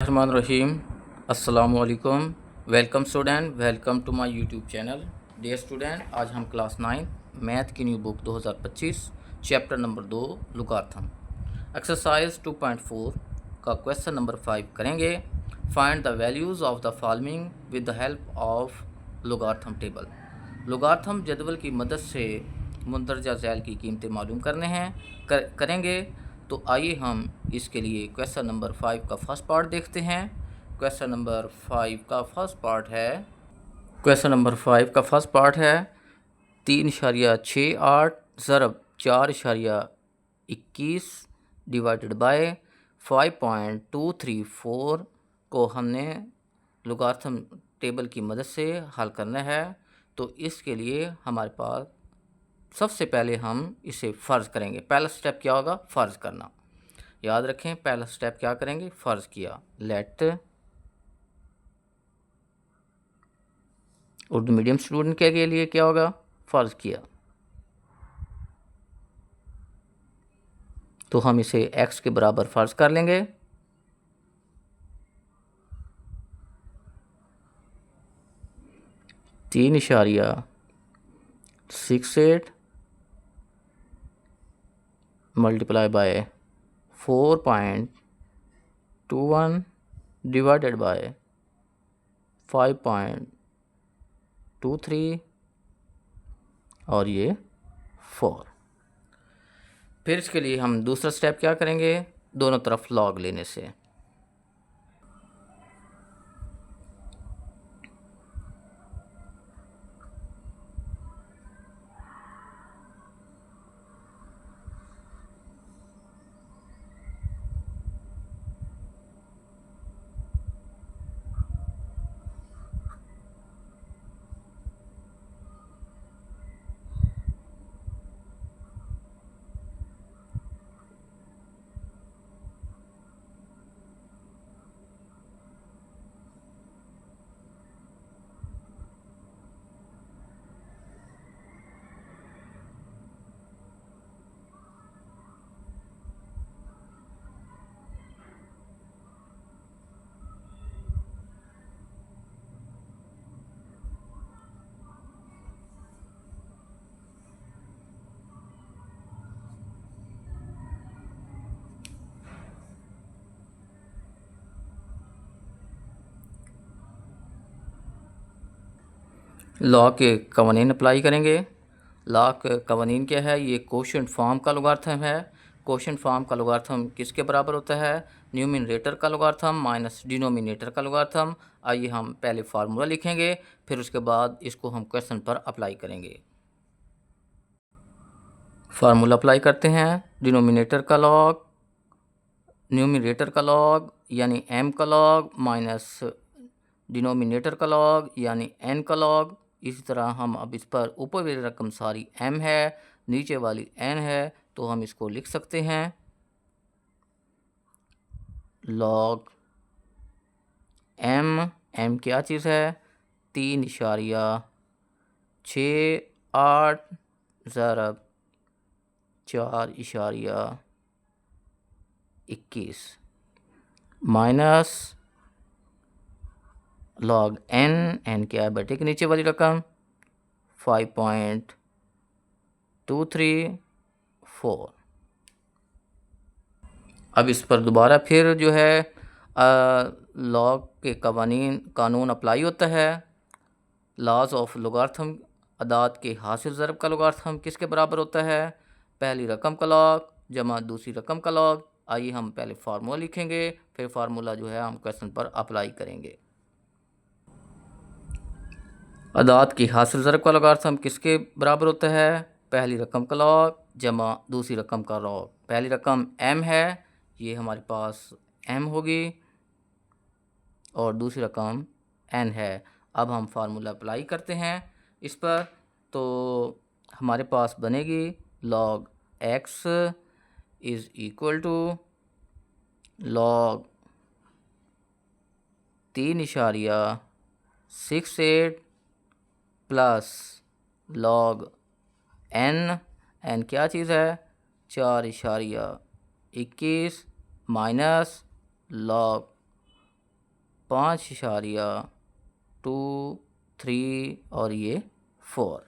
बिस्मिल्लाहिर्रहमानिर्रहीम। अस्सलामुअलैकुम। Welcome student, welcome to my YouTube channel. Dear student, आज हम क्लास 9 मैथ की new book 2025 chapter number 2 logarithm exercise 2.4 का क्वेश्चन नंबर 5 करेंगे। Find the values of the following with the help of logarithm table. Logarithm जदवल की मदद से मुंदरजा ज़ैल की कीमतें मालूम करने हैं करेंगे। तो आइए हम इसके लिए क्वेश्चन नंबर 5 का फर्स्ट पार्ट देखते हैं। क्वेश्चन नंबर 5 का फर्स्ट पार्ट है 3.68 ज़रब 4.21 डिवाइडेड बाय 5.234 को हमने लुगार्थम टेबल की मदद से हल करना है। तो इसके लिए हमारे पास सबसे पहले हम इसे फ़र्ज़ करेंगे। पहला स्टेप क्या होगा? फ़र्ज़ करना। याद रखें, पहला स्टेप क्या करेंगे? फ़र्ज़ किया। लेट उर्दू मीडियम स्टूडेंट के लिए क्या होगा? फ़र्ज़ किया। तो हम इसे x के बराबर फ़र्ज़ कर लेंगे। तीन इशारिया 68 मल्टीप्लाई बाय 4.21 डिवाइडेड बाय 5.23 और ये 4। फिर इसके लिए हम दूसरा स्टेप क्या करेंगे? दोनों तरफ लॉग लेने से। लॉ के कवानीन अप्लाई करेंगे। लॉ के कवानीन क्या है? ये कोशेंट फॉर्म का लॉगरिथम है। कोशेंट फॉर्म का लॉगरिथम किसके बराबर होता है? न्यूमरेटर का लॉगरिथम माइनस डिनोमिनेटर का लॉगरिथम। आइए हम पहले फार्मूला लिखेंगे, फिर उसके बाद इसको हम क्वेश्चन पर अप्लाई करेंगे। फार्मूला अप्लाई करते हैं। डिनोमिनेटर का लॉग न्यूमरेटर का लॉग यानी m का लॉग माइनस डिनोमिनेटर का लॉग यानी n का लॉग। इसी तरह हम अब इस पर ऊपर वाली रकम सारी m है, नीचे वाली n है, तो हम इसको लिख सकते हैं लॉग m क्या चीज़ है? 3.68 ज़रब 4.21 माइनस लॉग n क्या है बेटे? के नीचे वाली रकम 5.234। अब इस पर दोबारा फिर जो है लॉग के कानून अप्लाई होता है। लॉज ऑफ लॉगरिथम अदाद के हासिल ज़रब का लॉगरिथम किसके बराबर होता है? पहली रकम का लॉग जमा दूसरी रकम का लॉग। आइए हम पहले फार्मूला लिखेंगे, फिर फार्मूला जो है हम क्वेश्चन पर अप्लाई करेंगे। अदाद की हासिल ज़रब का लॉगरिथम किसके बराबर होता है? पहली रकम का लॉग जमा दूसरी रकम का लॉग। पहली रकम m है, ये हमारे पास m होगी, और दूसरी रकम n है। अब हम फार्मूला अप्लाई करते हैं इस पर। तो हमारे पास बनेगी log x is equal to log 3.68 plus log n क्या चीज़ है? 4.21 माइनस लॉग 5.23 और ये 4।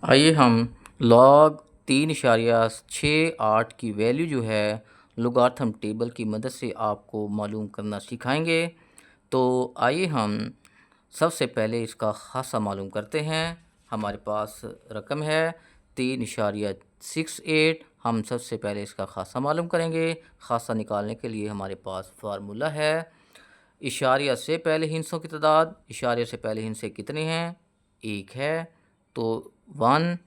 आइए हम log 3.68 की वैल्यू जो है लोगार्थम टेबल की मदद से आपको मालूम करना सिखाएंगे। तो आइए हम सबसे पहले इसका खासा मालूम करते हैं। हमारे पास रकम है 3.68। हम सबसे पहले इसका खासा मालूम करेंगे। खासा निकालने के लिए हमारे पास फार्मूला है, इशारिया से पहले हिंसों की तादाद। इशारे से पहले हिंसे कितने हैं? 1 है, तो 1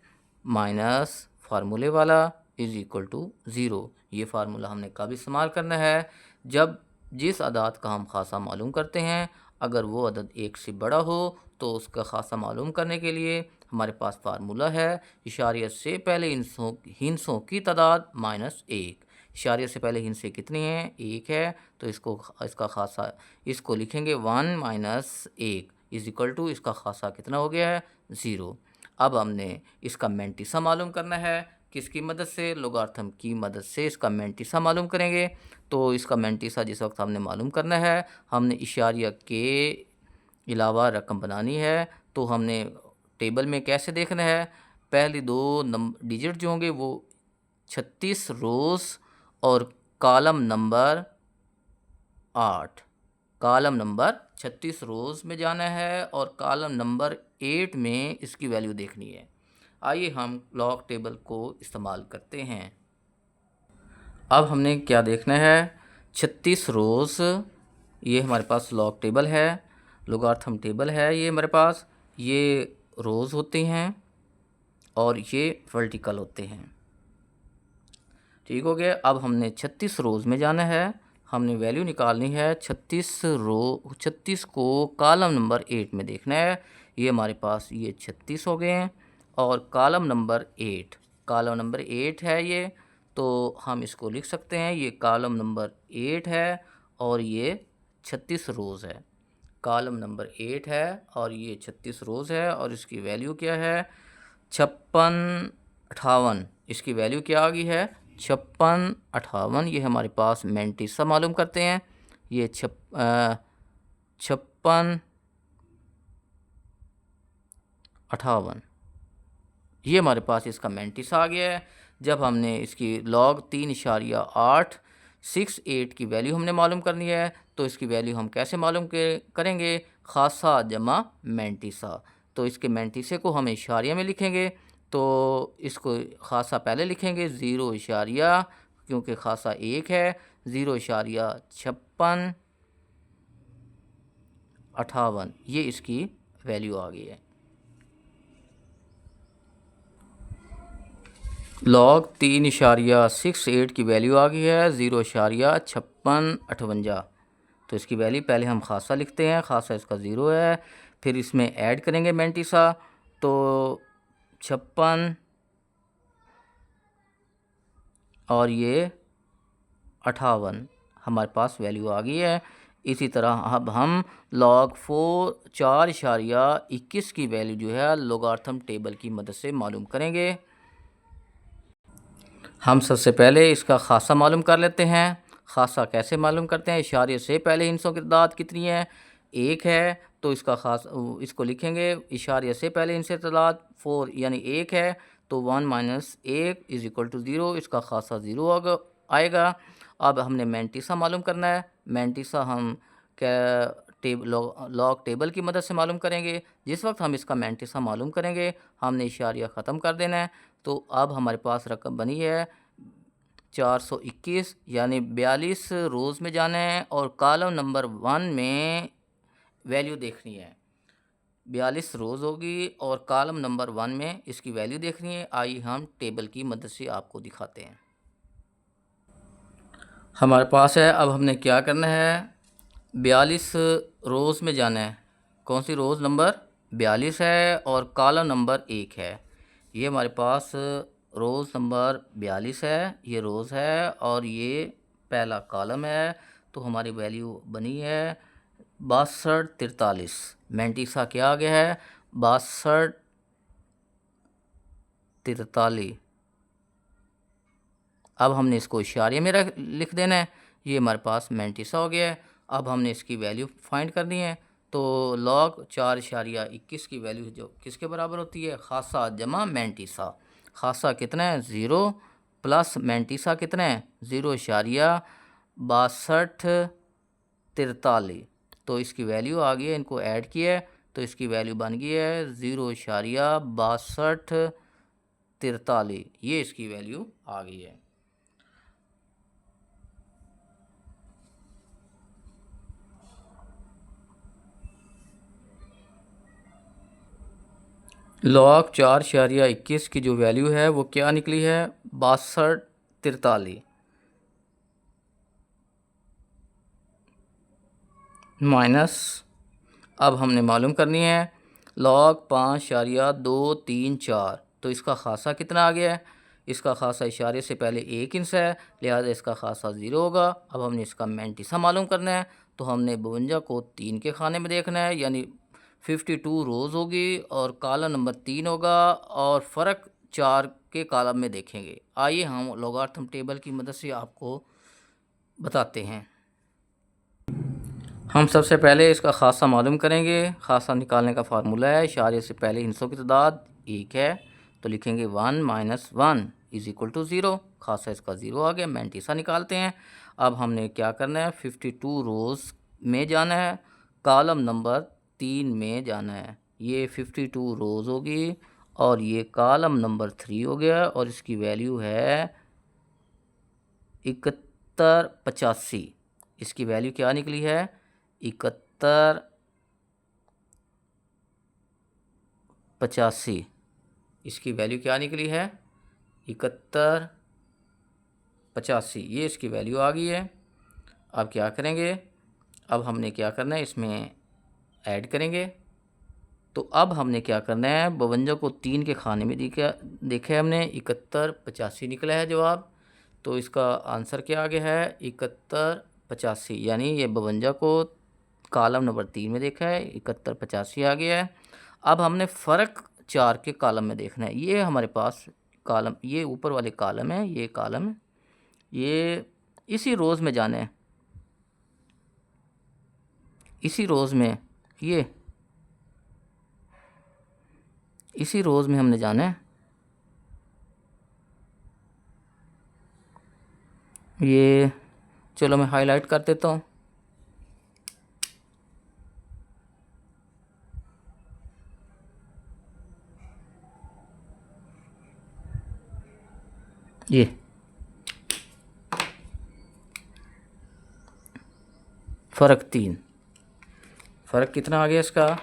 माइनस फार्मूले वाला इज़ इक्वल टू 0। ये फार्मूला हमने कब इस्तेमाल करना है? जब जिस अदाद का हम खासा मालूम करते हैं, अगर वो अदद 1 से बड़ा हो तो उसका खासा मालूम करने के लिए हमारे पास फार्मूला है, इशारिया से पहले हिंसों की तादाद माइनस 1। इशारे से पहले हिंसे कितनी हैं? 1 है, तो इसका खासा इसको लिखेंगे 1 माइनस 1 इज़ इक्वल टू इसका खासा कितना हो गया है? 0। अब हमने इसका मैंटिसा मालूम करना है। किसकी मदद से? लोगार्थम की मदद से इसका मैंटिसा मालूम करेंगे। तो इसका मैंटिसा जिस वक्त हमने मालूम करना है, हमने इशारिया के अलावा रकम बनानी है। तो हमने टेबल में कैसे देखना है? पहली 2 डिजिट जो होंगे वो 36 रोज़ और कॉलम नंबर 8, कॉलम नंबर 36 रोज़ में जाना है और कॉलम नंबर 8 में इसकी वैल्यू देखनी है। आइए हम लॉग टेबल को इस्तेमाल करते हैं। अब हमने क्या देखना है? 36 रोज़, ये हमारे पास लॉग टेबल है, लोगार्थम टेबल है ये हमारे पास। ये रोज़ होती हैं और ये वर्टिकल होते हैं। ठीक हो गया। अब हमने 36 रोज़ में जाना है, हमने वैल्यू निकालनी है। 36 को कॉलम नंबर 8 में देखना है। ये हमारे पास ये 36 हो गए हैं और कॉलम नंबर 8 है ये, तो हम इसको लिख सकते हैं। ये कॉलम नंबर 8 है और ये 36 रोज़ है। कॉलम नंबर 8 है और ये 36 रोज़ है और इसकी वैल्यू क्या है? 5658। इसकी वैल्यू क्या आ गई है? 5658। ये हमारे पास मैंटिसा मालूम करते हैं। ये 5658 ये हमारे पास इसका मैंटिसा आ गया है। जब हमने इसकी log 3.868 की वैल्यू हमने मालूम करनी है, तो इसकी वैल्यू हम कैसे मालूम करेंगे? खासा जमा मैंटिसा। तो इसके मैंटिसे को हम इशारिया में लिखेंगे। तो इसको खासा पहले लिखेंगे 0 इशारिया, क्योंकि खासा 1 है, 0 इशारिया 5658। ये इसकी वैल्यू आ गई है। log 3.68 की वैल्यू आ गई है 0.5658। तो इसकी वैल्यू पहले हम खासा लिखते हैं, खासा इसका 0 है, फिर इसमें ऐड करेंगे मैंटिसा, तो 56 और ये 58 हमारे पास वैल्यू आ गई है। इसी तरह अब हम log 4.21 की वैल्यू जो है लोगार्थम टेबल की मदद से मालूम करेंगे। हम सबसे पहले इसका खासा मालूम कर लेते हैं। खासा कैसे मालूम करते हैं? इशारे से पहले हिंसों की तादाद कितनी है? 1 है, तो इसका इसको लिखेंगे इशारे से पहले हिंसे की तादाद 4 यानी 1 है, तो 1 माइनस 1 इज़ इक्वल टू 0। इसका खासा 0 आएगा। अब हमने मैंटिसा मालूम करना है। मैंटिसा हम लॉग टेबल की मदद से मालूम करेंगे। जिस वक्त हम इसका मैंटिसा मालूम करेंगे, हमने इशारिया ख़त्म कर देना है। तो अब हमारे पास रकम बनी है 421, यानी 42 रोज़ में जाना है और कॉलम नंबर 1 में वैल्यू देखनी है। 42 रोज़ होगी और कॉलम नंबर 1 में इसकी वैल्यू देखनी है। आइए हम टेबल की मदद से आपको दिखाते हैं। हमारे पास है, अब हमने क्या करना है? 42 रोज़ में जाना है। कौन सी रोज़? नंबर 42 है और कॉलम नंबर 1 है। ये हमारे पास रोज़ नंबर 42 है, ये रोज़ है और ये पहला कॉलम है। तो हमारी वैल्यू बनी है 6243। मैंटिसा क्या आ गया है? 6243। अब हमने इसको इशारे में लिख देना है। ये हमारे पास मैंटिसा हो गया है। अब हमने इसकी वैल्यू फाइंड करनी है। तो log 4.21 की वैल्यू जो किसके बराबर होती है, खासा जमा मैंटिसा। खासा कितना है 0 प्लस मैंटिसा कितना है 0.6243। तो इसकी वैल्यू आ गई है, इनको ऐड किया है तो इसकी वैल्यू बन गई है 0.6243। ये इसकी वैल्यू आ गई है। log 4.21 की जो वैल्यू है वो क्या निकली है 6243 माइनस, अब हमने मालूम करनी है log 5.234। तो इसका खासा कितना आ गया है, इसका खासा इशारे से पहले 1 इंच है, लिहाजा इसका खासा 0 होगा। अब हमने इसका मैंटिसा मालूम करना है तो हमने 52 को 3 के खाने में देखना है, यानी 52 रोज़ होगी और कॉलम नंबर 3 होगा और फ़र्क 4 के कॉलम में देखेंगे। आइए हम लॉगरिथम टेबल की मदद से आपको बताते हैं। हम सबसे पहले इसका खासा मालूम करेंगे। खासा निकालने का फार्मूला है इशारे से पहले हिस्सों की तादाद 1 है तो लिखेंगे 1 - 1 = 0। खासा इसका 0 आ गया। मैंटिसा निकालते हैं। अब हमने क्या करना है 52 रोज़ में जाना है, कॉलम नंबर 3 में जाना है। ये 52 रोज़ होगी और ये कॉलम नंबर 3 हो गया और इसकी वैल्यू है 7185। इसकी वैल्यू क्या निकली है 7185। इसकी वैल्यू क्या निकली है 7185। ये इसकी वैल्यू आ गई है। अब क्या करेंगे, अब हमने क्या करना है इसमें ऐड करेंगे। तो अब हमने क्या करना है 52 को 3 के खाने में देखा है हमने 7185 निकला है जवाब। तो इसका आंसर क्या आ गया है 7185, यानी ये 52 को कॉलम नंबर 3 में देखा है 7185 आ गया है। अब हमने फ़र्क 4 के कॉलम में देखना है। ये हमारे पास कॉलम, ये ऊपर वाले कॉलम है, ये कॉलम है, ये इसी रोज़ में जाना है, इसी रोज़ में, ये इसी रोज़ में हमने जाना है। ये चलो मैं हाईलाइट कर देता हूँ। ये फ़र्क 3, फ़र्क कितना आ गया इसका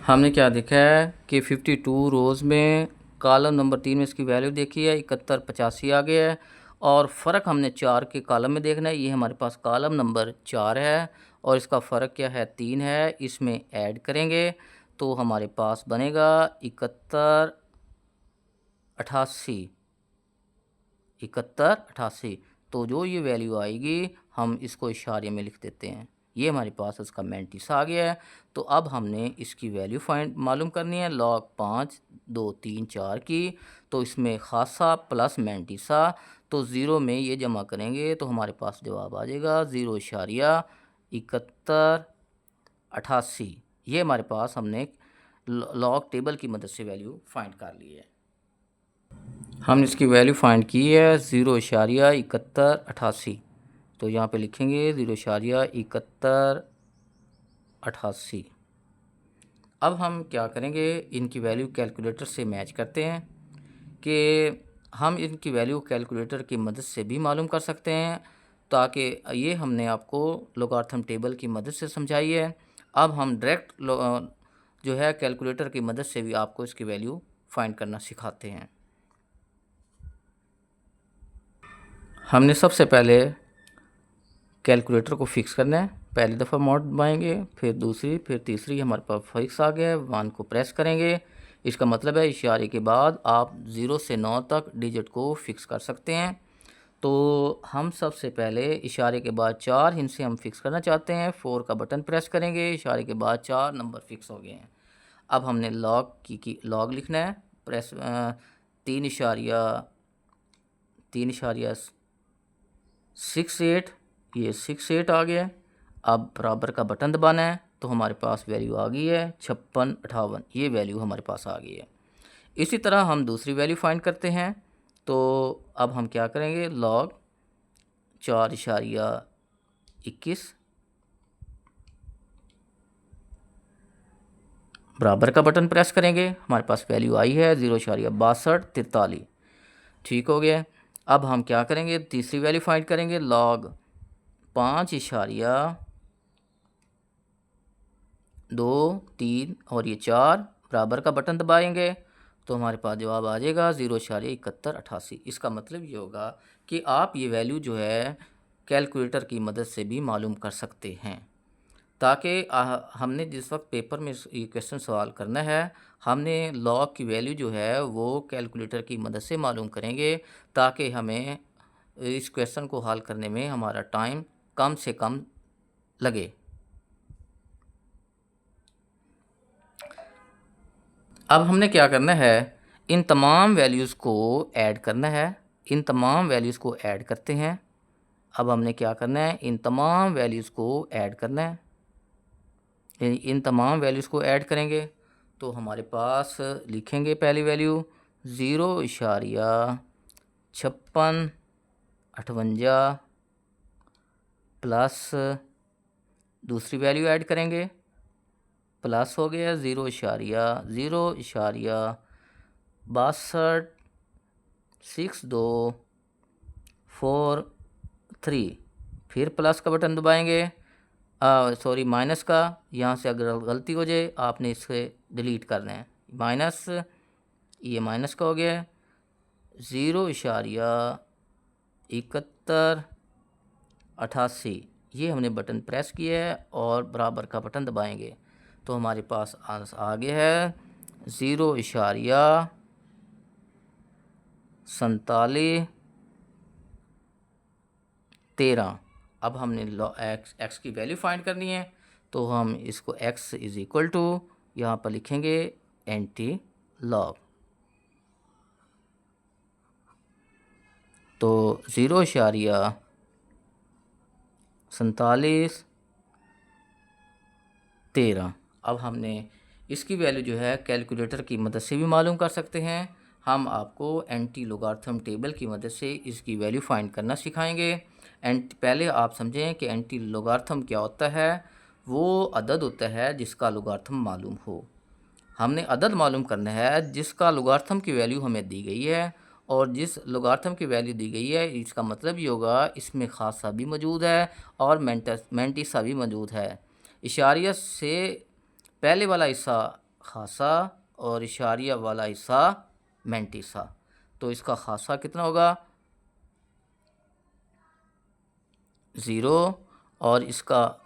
हमने क्या देखा है कि 52 रोज़ में कॉलम नंबर 3 में इसकी वैल्यू देखी है 7185 आ गया है और फ़र्क हमने 4 के कॉलम में देखना है। ये हमारे पास कॉलम नंबर 4 है और इसका फ़र्क क्या है 3 है। इसमें ऐड करेंगे तो हमारे पास बनेगा 7188। तो जो ये वैल्यू आएगी हम इसको इशारे में लिख देते हैं। ये हमारे पास उसका मैंटिसा आ गया है। तो अब हमने इसकी वैल्यू मालूम करनी है log 5 2 3 4 की। तो इसमें खासा प्लस मैंटिसा, तो 0 में ये जमा करेंगे तो हमारे पास जवाब आ जाएगा 0.7188। ये हमारे पास हमने लॉग टेबल की मदद से वैल्यू फाइंड कर ली है। हमने इसकी वैल्यू फाइंड की है 0.7188। तो यहाँ पे लिखेंगे 0.7188। अब हम क्या करेंगे इनकी वैल्यू कैलकुलेटर से मैच करते हैं कि हम इनकी वैल्यू कैलकुलेटर की मदद से भी मालूम कर सकते हैं, ताकि ये हमने आपको लॉगरिथम टेबल की मदद से समझाई है। अब हम डायरेक्ट जो है कैलकुलेटर की मदद से भी आपको इसकी वैल्यू फाइंड करना सिखाते हैं। हमने सबसे पहले कैलकुलेटर को फिक्स करना है। पहली दफ़ा माउस दबाएंगे, फिर दूसरी, फिर तीसरी, हमारे पास फिक्स आ गया है। 1 को प्रेस करेंगे, इसका मतलब है इशारे के बाद आप 0 से 9 तक डिजिट को फिक्स कर सकते हैं। तो हम सबसे पहले इशारे के बाद 4 हिंसे हम फिक्स करना चाहते हैं। 4 का बटन प्रेस करेंगे, इशारे के बाद 4 नंबर फिक्स हो गए हैं। अब हमने लॉग की लॉग लिखना है। प्रेस 3.68, ये 68 आ गया। अब बराबर का बटन दबाना है तो हमारे पास वैल्यू आ गई है 5658, ये वैल्यू हमारे पास आ गई है। इसी तरह हम दूसरी वैल्यू फाइंड करते हैं। तो अब हम क्या करेंगे, लॉग 4.21 बराबर का बटन प्रेस करेंगे, हमारे पास वैल्यू आई है 0.6243, ठीक हो गया। अब हम क्या करेंगे, तीसरी वैल्यू फाइंड करेंगे, लॉग 5.23 और ये 4 बराबर का बटन दबाएंगे तो हमारे पास जवाब आ जाएगा 0.7188। इसका मतलब ये होगा कि आप ये वैल्यू जो है कैलकुलेटर की मदद से भी मालूम कर सकते हैं, ताकि हमने जिस वक्त पेपर में ये क्वेश्चन सवाल करना है, हमने लॉग की वैल्यू जो है वो कैलकुलेटर की मदद से मालूम करेंगे, ताकि हमें इस क्वेश्चन को हल करने में हमारा टाइम कम से कम लगे। अब हमने क्या करना है, इन तमाम वैल्यूज़ को ऐड करना है। इन तमाम वैल्यूज़ को ऐड करते हैं। अब हमने क्या करना है, इन तमाम वैल्यूज़ को ऐड करना है। इन तमाम वैल्यूज़ को ऐड करेंगे तो हमारे पास लिखेंगे पहली वैल्यू 0.5658 प्लस दूसरी वैल्यू ऐड करेंगे, प्लस हो गया 0.6243, फिर प्लस का बटन दबाएंगे, सॉरी माइनस का, यहाँ से अगर गलती हो जाए आपने इसे डिलीट करना है। माइनस, ये माइनस का हो गया 0.7188, ये हमने बटन प्रेस किया है और बराबर का बटन दबाएंगे तो हमारे पास आंसर आ गया है 0.4713। अब हमने एक्स की वैल्यू फाइंड करनी है तो हम इसको x इज़ इक्वल टू यहाँ पर लिखेंगे एंटी लॉग, तो 0.4713। अब हमने इसकी वैल्यू जो है कैलकुलेटर की मदद से भी मालूम कर सकते हैं। हम आपको एंटी लोगार्थम टेबल की मदद से इसकी वैल्यू फाइंड करना सिखाएंगे। पहले आप समझें कि एंटी लोगार्थम क्या होता है। वो अदद होता है जिसका लोगार्थम मालूम हो। हमने अदद मालूम करना है जिसका लोगार्थम की वैल्यू हमें दी गई है, और जिस लोगार्थम की वैल्यू दी गई है इसका मतलब ये होगा इसमें खासा भी मौजूद है और मैंटिसा भी मौजूद है। इशारिया से पहले वाला हिस्सा खासा और इशारिया वाला हिस्सा मैंटिसा, तो इसका खासा कितना होगा 0 और इसका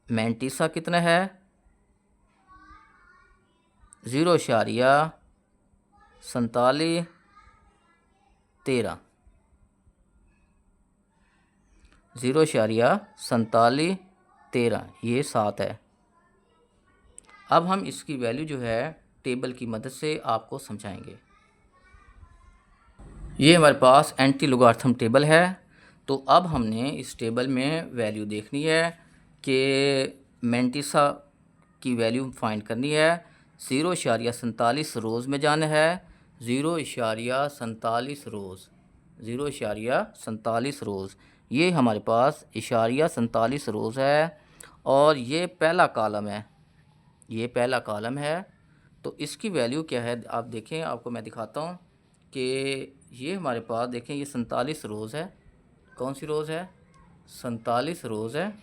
मैंटिसा कितना है 0.4713, 0.4713, ये 7 है। अब हम इसकी वैल्यू जो है टेबल की मदद से आपको समझाएंगे। ये हमारे पास एंटी लोगार्थम टेबल है। तो अब हमने इस टेबल में वैल्यू देखनी है कि मैंटिसा की वैल्यू फाइंड करनी है। 0.47 रोज़ में जाना है, 0.47 रोज़, 0.47 रोज़, ये हमारे पास 47 रोज़ है और ये पहला कॉलम है, ये पहला कॉलम है। तो इसकी वैल्यू क्या है आप देखें, आपको मैं दिखाता हूँ कि ये हमारे पास देखें ये 47 रोज़ है। कौन सी रोज़ है, 47 रोज़ है।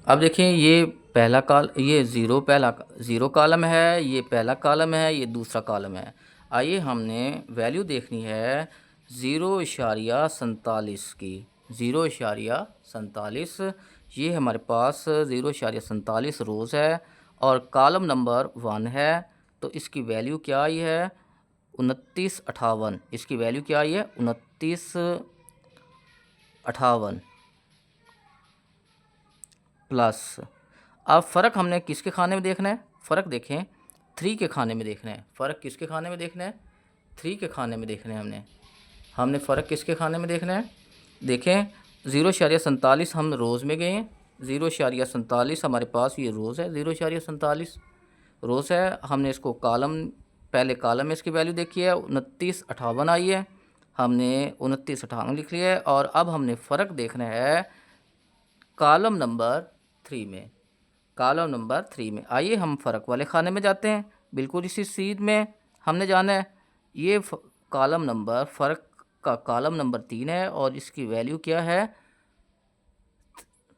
अब देखें ये पहला ये ज़ीरो कॉलम है, ये पहला कॉलम है, ये दूसरा कॉलम है। आइए हमने वैल्यू देखनी है 0.47 की, 0.47, ये हमारे पास 0.47 रोज़ है और कॉलम नंबर 1 है। तो इसकी वैल्यू क्या आई है 2958, इसकी वैल्यू क्या आई है 2958 प्लस। अब फ़र्क हमने किसके खाने में देखना है, फ़र्क देखें 3 के खाने में देखना है। फ़र्क किसके खाने में देखना है, 3 के खाने में देखना है। हमने फ़र्क किसके खाने में देखना है, देखें 0.47 हम रोज़ में गए हैं, 0.47 हमारे पास ये रोज़ है, 0.47 रोज़ है। हमने इसको कॉलम, पहले कॉलम में इसकी वैल्यू देखी है 2958 आई है, हमने 2958 लिख लिया है। और अब हमने फ़र्क देखना है कॉलम नंबर 3 में, कॉलम नंबर 3 में। आइए हम फ़र्क वाले खाने में जाते हैं, बिल्कुल इसी सीध में हमने जाना है। ये कॉलम नंबर, फ़र्क का कॉलम नंबर 3 है और इसकी वैल्यू क्या है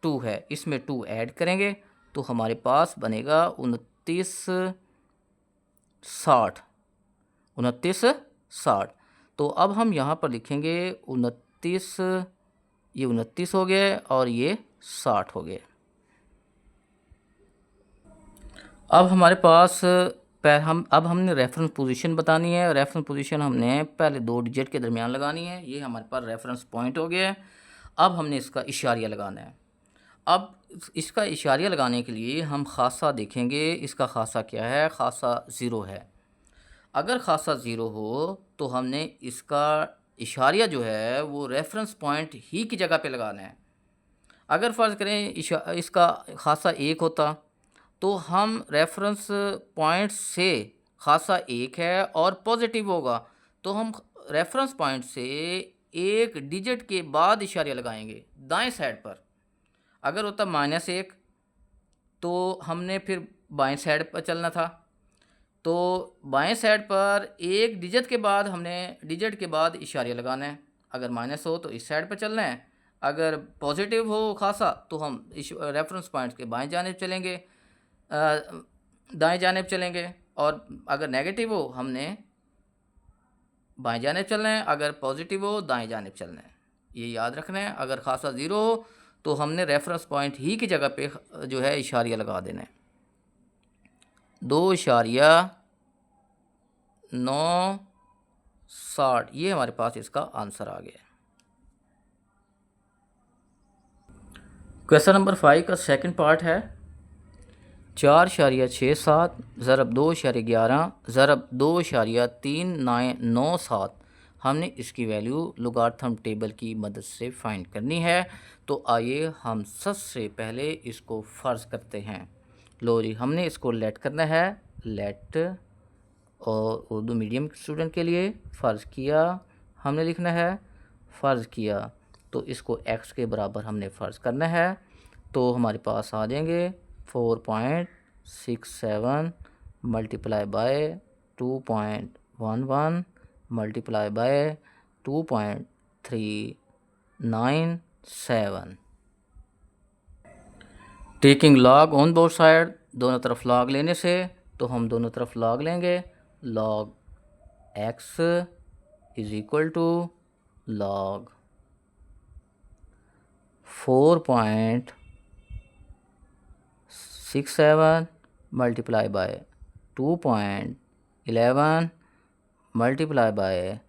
2 है। इसमें 2 ऐड करेंगे तो हमारे पास बनेगा 2960। तो अब हम यहाँ पर लिखेंगे 29, ये 29 हो गए और ये 60 हो गए। अब हमारे पास अब हमने रेफरेंस पोजीशन बतानी है। रेफरेंस पोजीशन हमने पहले 2 डिजिट के दरमियान लगानी है। ये हमारे पास रेफरेंस पॉइंट हो गया है। अब हमने इसका इशारिया लगाना है। अब इसका इशारिया लगाने के लिए हम खासा देखेंगे, इसका खासा क्या है, खासा 0 है। अगर खासा 0 हो तो हमने इसका इशारिया जो है वो रेफरेंस पॉइंट ही की जगह पे लगाना है। अगर फ़र्ज़ करें इसका खासा 1 होता तो हम रेफरेंस पॉइंट से, खासा 1 है और पॉजिटिव होगा तो हम रेफरेंस पॉइंट से 1 डिजिट के बाद इशारिया लगाएंगे दाएं साइड पर। अगर होता -1 तो हमने फिर बाएं साइड पर चलना था। तो बाएं साइड पर 1 डिजिट के बाद हमने डिजिट के बाद इशारिया लगाना है। अगर माइनस हो तो इस साइड पर चलना है, अगर पॉजिटिव हो खासा तो हम इस रेफरेंस पॉइंट के बाएं जानिब चलेंगे, दाएं जानिब चलेंगे। और अगर नेगेटिव हो हमने बाएं जानिब चलना है, अगर पॉजिटिव हो दाएं जानिब चलना है। ये याद रखना है। अगर खासा 0 हो तो हमने रेफरेंस पॉइंट ही की जगह पे जो है इशारिया लगा देना है। 2.960 ये हमारे पास इसका आंसर आ गया। क्वेश्चन नंबर 5 का सेकंड पार्ट है 4.67 ज़रब 2.11 ज़रब 2.3997। हमने इसकी वैल्यू लोगारिथम टेबल की मदद से फाइंड करनी है। तो आइए हम सबसे पहले इसको फ़र्ज़ करते हैं। लो जी, हमने इसको लेट करना है, लेट, और उर्दू मीडियम स्टूडेंट के लिए फ़र्ज़ किया हमने लिखना है, फ़र्ज़ किया तो इसको x के बराबर हमने फ़र्ज़ करना है। तो हमारे पास आ जाएंगे 4.67 multiply by 2.11 multiply bye 2.397। Taking log on both side, दोनों तरफ लॉग लेने से तो हम दोनों तरफ लॉग लेंगे। Log x is equal to log 4.67 multiply by 2.11 multiply by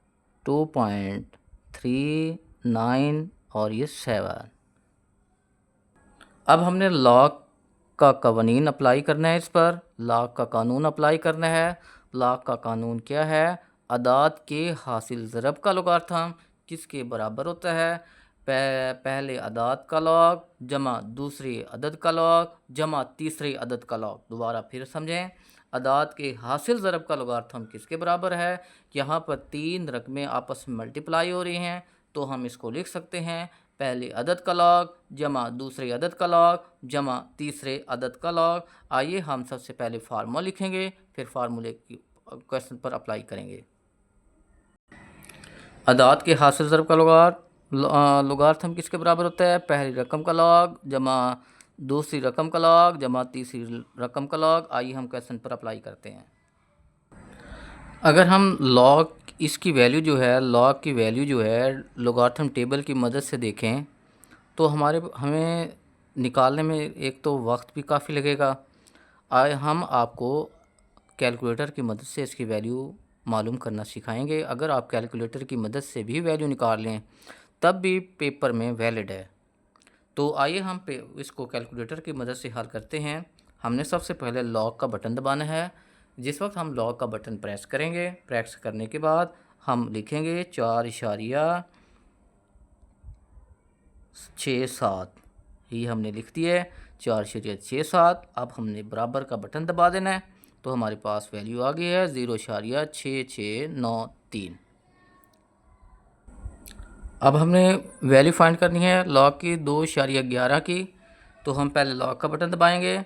2.39 और ये 7। अब हमने लॉग का कवानीन अप्लाई करना है, इस पर लॉग का कानून अप्लाई करना है। लॉग का कानून क्या है, अदाद के हासिल ज़रब का लोगारिथम किसके बराबर होता है, पहले अदाद का लॉग जमा दूसरी अदद का लॉग जमा तीसरी अदद का लॉग। दोबारा फिर समझें, अदाद के हासिल ज़रब का लोगारिथम किसके बराबर है, यहाँ पर 3 रकमें आपस में मल्टीप्लाई हो रही हैं तो हम इसको लिख सकते हैं पहले अदद का लॉग जमा दूसरे अदद का लॉग जमा तीसरे अदद का लॉग। आइए हम सबसे पहले फार्मूला लिखेंगे, फिर फार्मूले की क्वेश्चन पर अप्लाई करेंगे। अदाद के हासिल ज़रब का लोगारिथम किसके बराबर होता है, पहली रकम का लॉग जमा दूसरी रकम का लॉग जमा तीसरी रकम का लॉग। आइए हम क्वेश्चन पर अप्लाई करते हैं। अगर हम लॉग इसकी वैल्यू जो है, लॉग की वैल्यू जो है लोगारिथम टेबल की मदद से देखें तो हमें निकालने में एक तो वक्त भी काफ़ी लगेगा। हम आपको कैलकुलेटर की मदद से इसकी वैल्यू मालूम करना सिखाएंगे। अगर आप कैलकुलेटर की मदद से भी वैल्यू निकाल लें तब भी पेपर में वैलिड है। तो आइए हम इसको कैलकुलेटर की मदद से हल करते हैं। हमने सबसे पहले लॉग का बटन दबाना है। जिस वक्त हम लॉग का बटन प्रेस करेंगे, प्रेस करने के बाद हम लिखेंगे 4.67। ये हमने लिख दिया है 4.67। अब हमने बराबर का बटन दबा देना है तो हमारे पास वैल्यू आ गई है 0.6693। अब हमने वैल्यू फाइंड करनी है लॉग की 2.11 की। तो हम पहले लॉग का बटन दबाएंगे।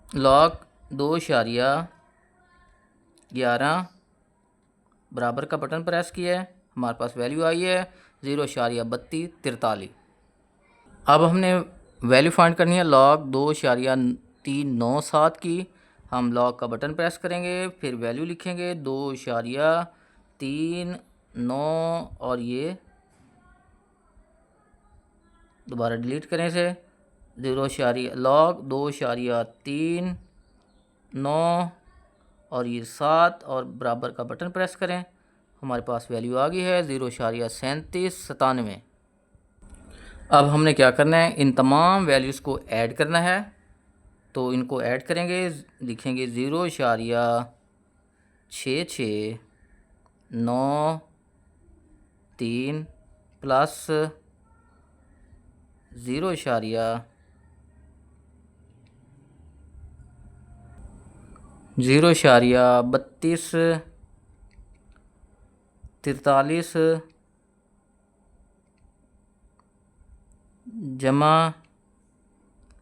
लॉग 2.11 बराबर का बटन प्रेस किया है, हमारे पास वैल्यू आई है 0.3243। अब हमने वैल्यू फाइंड करनी है लॉग 2.397 की। हम लॉग का बटन प्रेस करेंगे, फिर वैल्यू लिखेंगे 2.39 और ये दोबारा डिलीट करें इसे। लॉग 2.39 और ये 7 और बराबर का बटन प्रेस करें, हमारे पास वैल्यू आ गई है 0.3797। अब हमने क्या करना है, इन तमाम वैल्यूज़ को ऐड करना है। तो इनको ऐड करेंगे, लिखेंगे 0.6693 प्लस 0.3243 जमा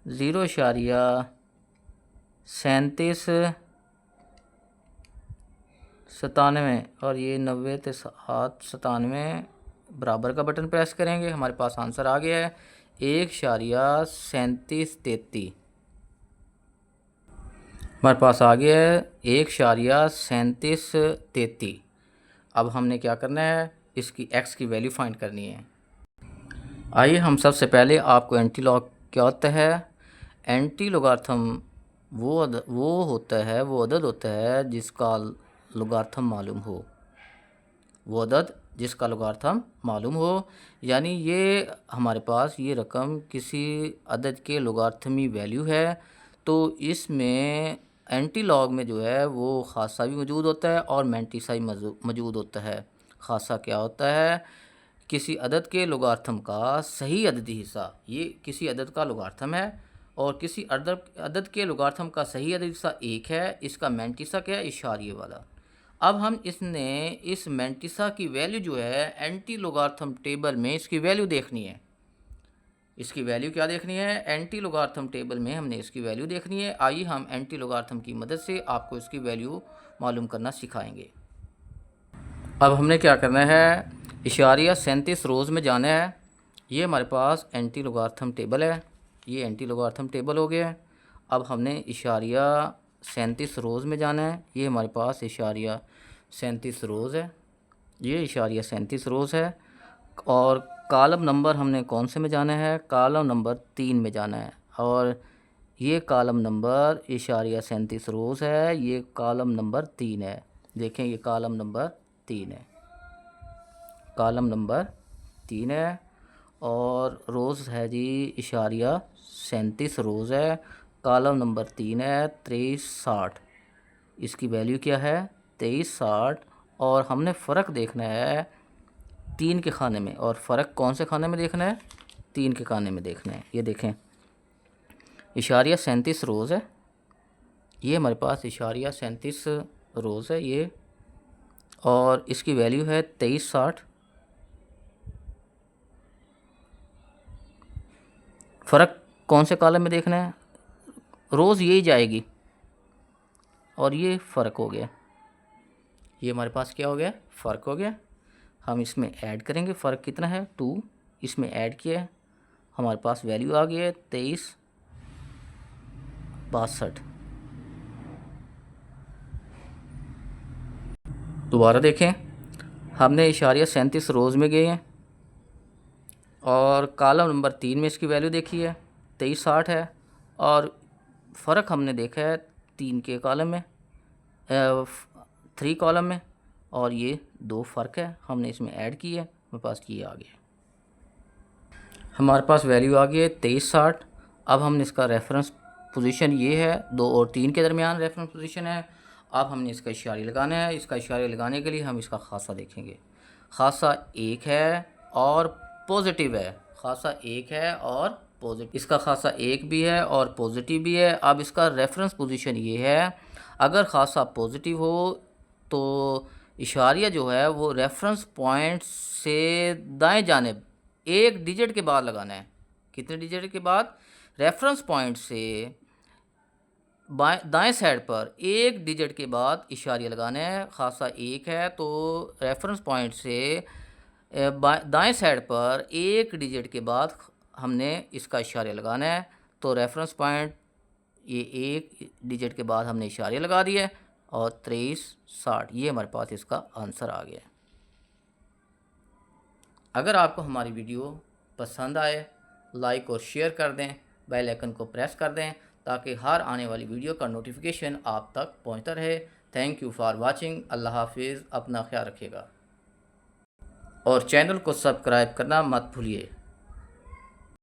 0.3797 और ये 90 ते 797 बराबर का बटन प्रेस करेंगे, हमारे पास आंसर आ गया है 1.3733। हमारे पास आ गया है 1.3733। अब हमने क्या करना है, इसकी x की वैल्यू फाइंड करनी है। आइए हम सबसे पहले आपको एंटी लॉग क्या होता है। एंटी लोगार्थम वो अदद होता है जिसका लोगार्थम मालूम हो। वो अदद जिसका लोगार्थम मालूम हो, यानी ये हमारे पास ये रकम किसी अदद के लोगार्थमी वैल्यू है। तो इसमें एंटी लॉग में जो है वो खासा भी मौजूद होता है और मैंटिसा भी मौजूद होता है। खासा क्या होता है, किसी अदद के लोगार्थम का सही अददी हिस्सा, ये किसी अदद का लोगार्थम है और किसी अदद के लोगार्थम का सही अददी हिस्सा 1 है। इसका मैंटिसा क्या है, इशारिये वाला। अब हम इस मैंटिसा की वैल्यू जो है एंटी लोगार्थम टेबल में इसकी वैल्यू देखनी है। इसकी वैल्यू क्या देखनी है, एंटी लोगार्थम टेबल में हमने इसकी वैल्यू देखनी है। आइए हम एंटी लोगार्थम की मदद से आपको इसकी वैल्यू मालूम करना सिखाएंगे। अब हमने क्या करना है, इशारिया 37 रोज़ में जाना है। ये हमारे पास एंटी लोगार्थम टेबल है, ये एंटी लोगार्थम टेबल हो गया है। अब हमने इशारिया 37 रोज़ में जाना है। ये हमारे पास इशारिया 37 रोज़ है, ये इशारिया 37 रोज़ है। और कॉलम नंबर हमने कौन से में जाना है, कॉलम नंबर 3 में जाना है। और ये कॉलम नंबर इशारिया 37 रोज़ है, ये कॉलम नंबर 3 है। देखें ये कॉलम नंबर 3 है, कॉलम नंबर 3 है। और रोज़ है जी इशारिया 37 रोज़ है, कॉलम नंबर 3 है 2360। इसकी वैल्यू क्या है 2360। और हमने फ़र्क देखना है 3 के खाने में, और फ़र्क कौन से खाने में देखना है, 3 के खाने में देखना है। ये देखें इशारिया 37 रोज़ है, ये हमारे पास इशारिया 37 रोज़ है ये, और इसकी वैल्यू है 2360। फ़र्क कौन से कॉलम में देखना है, रोज़ यही जाएगी और ये फ़र्क हो गया। ये हमारे पास क्या हो गया, फ़र्क हो गया। हम इसमें ऐड करेंगे, फ़र्क कितना है 2, इसमें ऐड किया है, हमारे पास वैल्यू आ गई है 2362। दोबारा देखें, हमने इशारिया 37 रोज़ में गए हैं और कॉलम नंबर 3 में इसकी वैल्यू देखी है 2360 है, और फ़र्क हमने देखा है 3 के कॉलम में। 3 कॉलम में और ये 2 फ़र्क है, हमने इसमें ऐड की है, मेरे पास ये आ गया। हमारे पास वैल्यू आ गई है 2360। अब हमने इसका रेफरेंस पोजीशन ये है, 2 और 3 के दरमियान रेफरेंस पोजीशन है। अब हमने इसका इशारा लगाना है। इसका इशारा लगाने के लिए हम इसका खासा देखेंगे। खासा 1 है और पॉजिटिव है। खासा 1 है और पॉजिटिव, इसका खासा 1 भी है और पॉजिटिव भी है। अब इसका रेफरेंस पोजीशन ये है, अगर खासा पॉजिटिव हो तो इशारिया जो है वो रेफरेंस पॉइंट से दाएं जानिब 1 डिजिट के बाद लगाना है। कितने डिजिट के बाद? रेफरेंस पॉइंट से दाएं साइड पर 1 डिजिट के बाद इशारिया लगाना है। खासा 1 है तो रेफरेंस पॉइंट से दाएं साइड पर 1 डिजिट के बाद हमने इसका इशारा लगाना है। तो रेफरेंस पॉइंट ये 1 डिजिट के बाद हमने इशारा लगा दिया है और 2360, ये हमारे पास इसका आंसर आ गया। अगर आपको हमारी वीडियो पसंद आए, लाइक और शेयर कर दें, बेल आइकन को प्रेस कर दें ताकि हर आने वाली वीडियो का नोटिफिकेशन आप तक पहुंचता रहे। Thank you for watching. अल्लाह हाफिज़। अपना ख्याल रखिएगा और चैनल को सब्सक्राइब करना मत भूलिए।